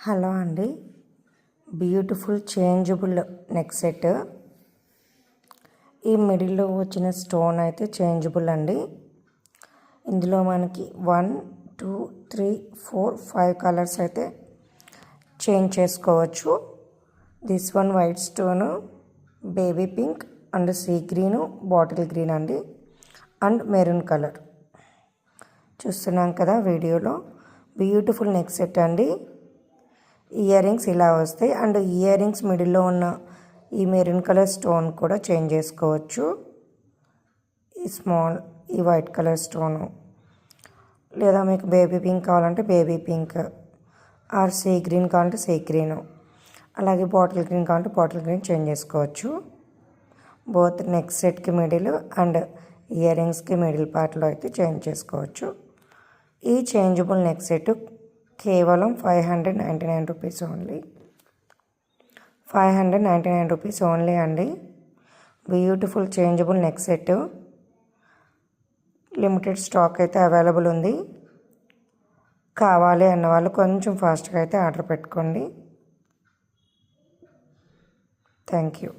Hello అండి, beautiful changeable neck set. ఈ మిడిల్లో వచ్చిన స్టోన్ అయితే చేంజబుల్ అండి. ఇందులో మనకి 1 2 3 4 5 కలర్స్ అయితే చేంజ్ చేసుకోవచ్చు. This one white stone, baby pink and sea green, bottle green అండి, అండ్ మెరూన్ కలర్. చూస్తున్నాం కదా వీడియోలో. బ్యూటిఫుల్ నెక్ సెట్ అండి. ఇయర్ రింగ్స్ ఇలా వస్తాయి, అండ్ ఇయర్ రింగ్స్ మిడిల్లో ఉన్న ఈ మెరూన్ కలర్ స్టోన్ కూడా చేంజ్ చేసుకోవచ్చు. ఈ వైట్ కలర్ స్టోను, లేదా మీకు బేబీ పింక్ కావాలంటే baby pink, or sea green కావాలంటే సీ గ్రీను, అలాగే బాటిల్ గ్రీన్ కావాలంటే బాటిల్ గ్రీన్ చేంజ్ చేసుకోవచ్చు. బోత్ నెక్ సెట్కి మిడిల్ అండ్ ఇయర్ రింగ్స్కి మిడిల్ పార్ట్లో అయితే చేంజ్ చేసుకోవచ్చు. ఈ చేంజబుల్ నెక్ సెట్ కేవలం 599 రూపీస్ ఓన్లీ. 599 రూపీస్ ఓన్లీ అండి. Beautiful changeable neck set. Limited stock అయితే అవైలబుల్ ఉంది. కావాలి అన్న వాళ్ళు కొంచెం ఫాస్ట్గా అయితే ఆర్డర్ పెట్టుకోండి. Thank you.